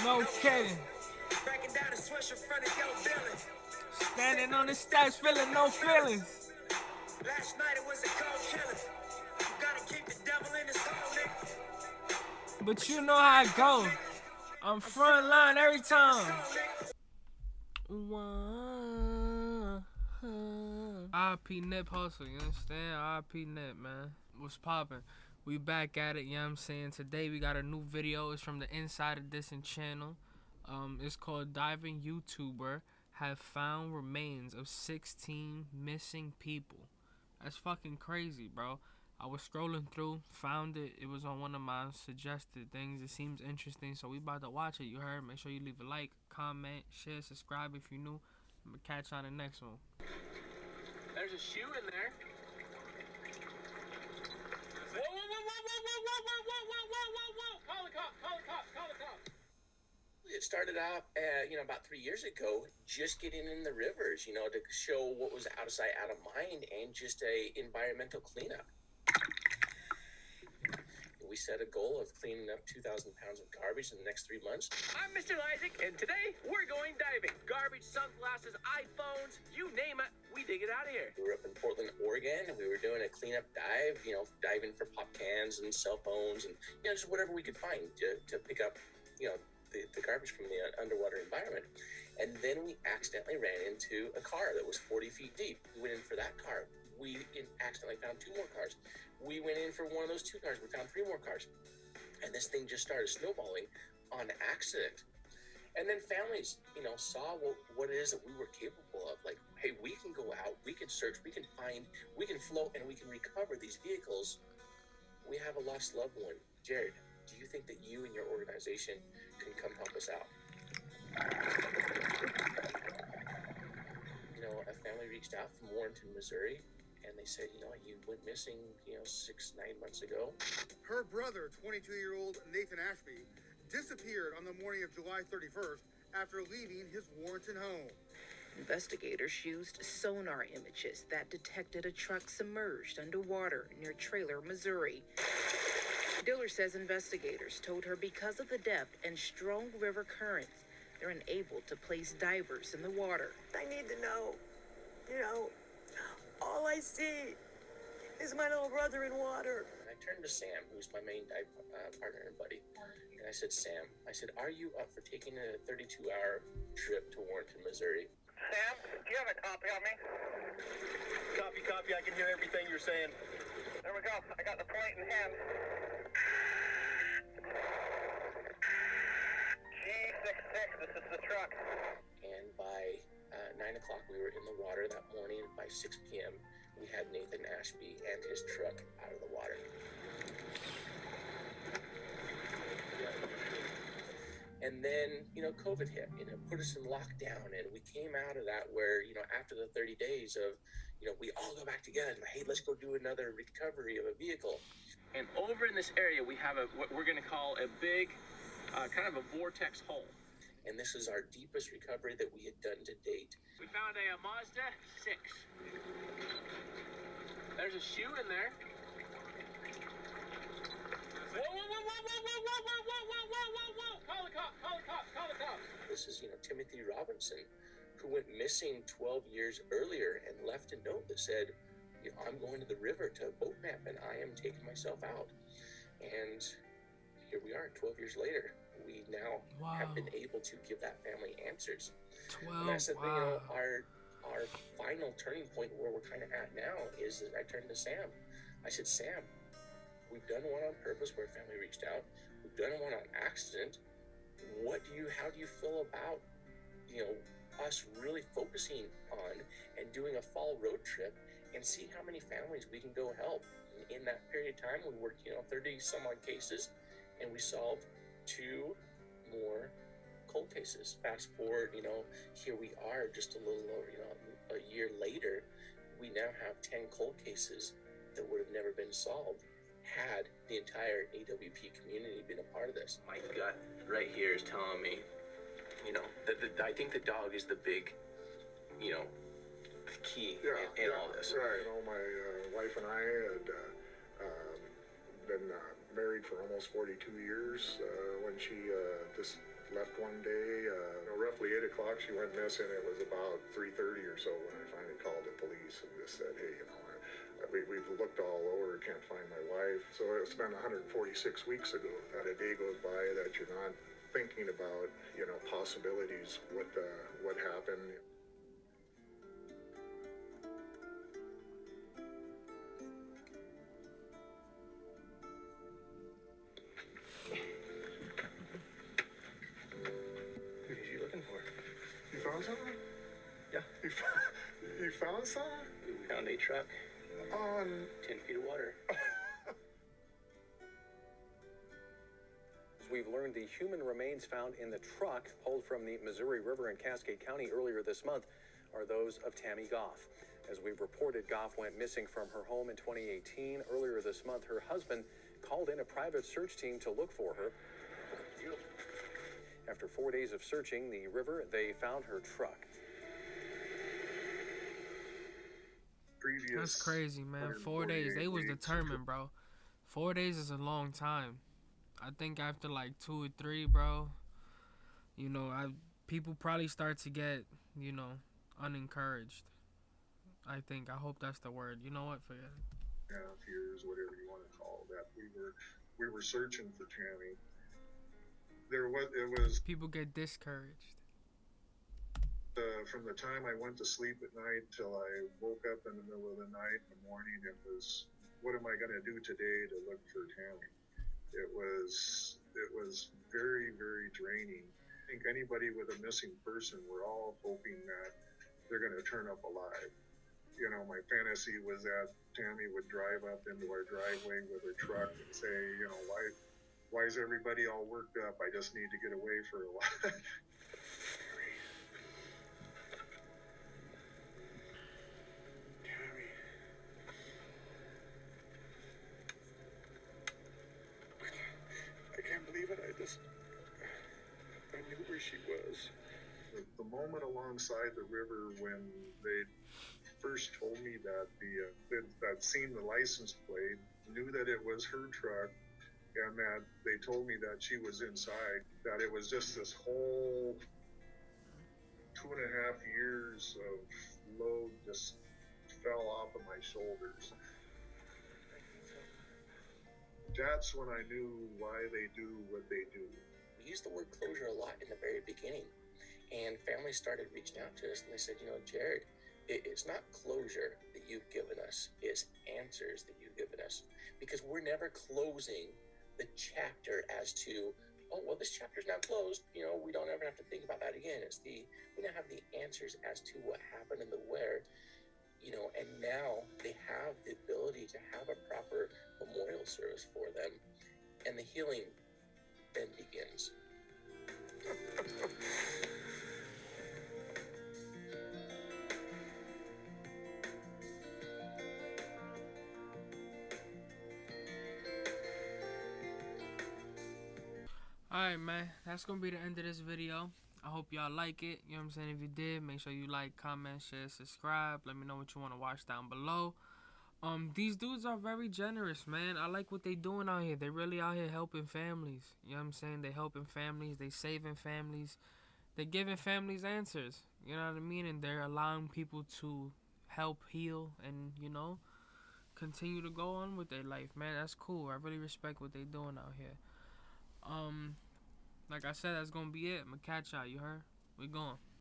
No kidding. Breaking down the switch in front of your building. Standing on the steps, feeling no feelings. Last night it was a cold killing. You gotta keep the devil in his hole, nigga. But you know how it goes. I'm front line every time. RP Nip Hustle, you understand? RP Nip, man. What's poppin'? We back at it, you know what I'm saying? Today we got a new video. It's from the Inside Edition channel. It's called Diving YouTuber Have Found Remains of 16 Missing People. That's fucking crazy, bro. I was scrolling through, found it. It was on one of my suggested things. It seems interesting, so we about to watch it. You heard? Make sure you leave a like, comment, share, subscribe if you're new. I'm gonna catch you on the next one. There's a shoe in there. Whoa, whoa, whoa, whoa, whoa, whoa, whoa, whoa, whoa, whoa, whoa, call the cops, call the cops, call the cops. It started out, about 3 years ago, just getting in the rivers, to show what was out of sight, out of mind, and just a environmental cleanup. We set a goal of cleaning up 2,000 pounds of garbage in the next 3 months. I'm Mr. Isaac, and today we're going diving. Garbage, sunglasses, iPhones, you name it, we dig it out of here. We were up in Portland, Oregon, and we were doing a cleanup dive, diving for pop cans and cell phones and, just whatever we could find to pick up, the garbage from the underwater environment. And then we accidentally ran into a car that was 40 feet deep. We went in for that car. We accidentally found 2 more cars. We went in for one of those 2 cars. We found 3 more cars. And this thing just started snowballing on accident. And then families, saw what it is that we were capable of. Like, hey, we can go out, we can search, we can find, we can float, and we can recover these vehicles. We have a lost loved one. Jared, do you think that you and your organization can come help us out? A family reached out from Warrenton, Missouri, and they said, you went missing, 6-9 months ago. Her brother, 22-year-old Nathan Ashby, disappeared on the morning of July 31st after leaving his Warrenton home. Investigators used sonar images that detected a truck submerged underwater near Trailer, Missouri. Diller says investigators told her because of the depth and strong river currents, they're unable to place divers in the water. I need to know, all I see is my little brother in water. And I turned to Sam, who's my main dive partner and buddy, and I said, Sam, are you up for taking a 32-hour trip to Warrenton, Missouri? Sam, do you have a copy on me? Copy, I can hear everything you're saying. There we go, I got the point in hand. G66, this is the truck. And by 9 o'clock, we were in the water that morning. By 6 p.m., we had Nathan Ashby and his truck out of the water. And then, COVID hit, put us in lockdown. And we came out of that where, after the 30 days of, we all go back together. And, hey, let's go do another recovery of a vehicle. And over in this area, we have what we're going to call a big, kind of a vortex hole. And this is our deepest recovery that we had done to date. We found a Mazda 6. There's a shoe in there. Whoa, whoa, whoa, whoa, whoa, whoa, whoa, whoa, whoa, whoa, whoa, whoa. Call the cops, call the cops, call the cops. This is, Timothy Robinson, who went missing 12 years earlier and left a note that said, I'm going to the river to boat map and I am taking myself out. And here we are 12 years later. We now have been able to give that family answers. 12, and that's the thing, our final turning point where we're kind of at now is that I turned to Sam. I said, Sam, we've done one on purpose where a family reached out. We've done one on accident. How do you feel about, us really focusing on and doing a fall road trip and see how many families we can go help? In that period of time, we worked, 30 some odd cases, and we solved 2 more cold cases. Fast forward, here we are just a little over, a year later, we now have 10 cold cases that would have never been solved had the entire AWP community been a part of this. My gut right here is telling me, I think the dog is the big, key in all this. Right. My wife and I had been married for almost 42 years when she Left one day, roughly 8 o'clock, she went missing. It was about 3:30 or so when I finally called the police and just said, hey, we've looked all over, can't find my wife. So it's been 146 weeks ago. Not a day goes by that you're not thinking about, possibilities, what happened. Something? Yeah. You found something? We found a truck. 10 feet of water. As we've learned, the human remains found in the truck pulled from the Missouri River in Cascade County earlier this month are those of Tammy Goff. As we've reported, Goff went missing from her home in 2018. Earlier this month, her husband called in a private search team to look for her. After 4 days of searching the river, they found her truck. That's crazy, man. 4 days. They was determined, bro. 4 days is a long time. I think after like 2 or 3, bro, people probably start to get, unencouraged. I hope that's the word. You know what? Forget it. Fears, whatever you want to call that. We were searching for Tammy. It was people get discouraged. From the time I went to sleep at night till I woke up in the middle of the night in the morning, it was, what am I going to do today to look for Tammy? It was very, very draining. I think anybody with a missing person, we're all hoping that they're going to turn up alive. My fantasy was that Tammy would drive up into our driveway with her truck and say, why is everybody all worked up? I just need to get away for a while. Tammy. I can't believe it. I knew where she was. The moment alongside the river when they first told me that that seen the license plate, knew that it was her truck, and that they told me that she was inside, that it was just this whole 2.5 years of load just fell off of my shoulders. That's when I knew why they do what they do. We used the word closure a lot in the very beginning, and families started reaching out to us and they said, Jared, it's not closure that you've given us, it's answers that you've given us, because we're never closing the chapter as to, oh, well, this chapter's now closed. We don't ever have to think about that again. We now have the answers as to what happened and the where, and now they have the ability to have a proper memorial service for them, and the healing then begins. Alright, man, that's gonna be the end of this video. I hope y'all like it. You know what I'm saying? If you did, make sure you like, comment, share, subscribe. Let me know what you want to watch down below. These dudes are very generous, man. I like what they doing out here. They really out here helping families. You know what I'm saying? They helping families. They saving families. They giving families answers. You know what I mean? And they're allowing people to help heal and, continue to go on with their life, man. That's cool. I really respect what they doing out here. Like I said, that's gonna be it. I'ma catch y'all, you heard? We going.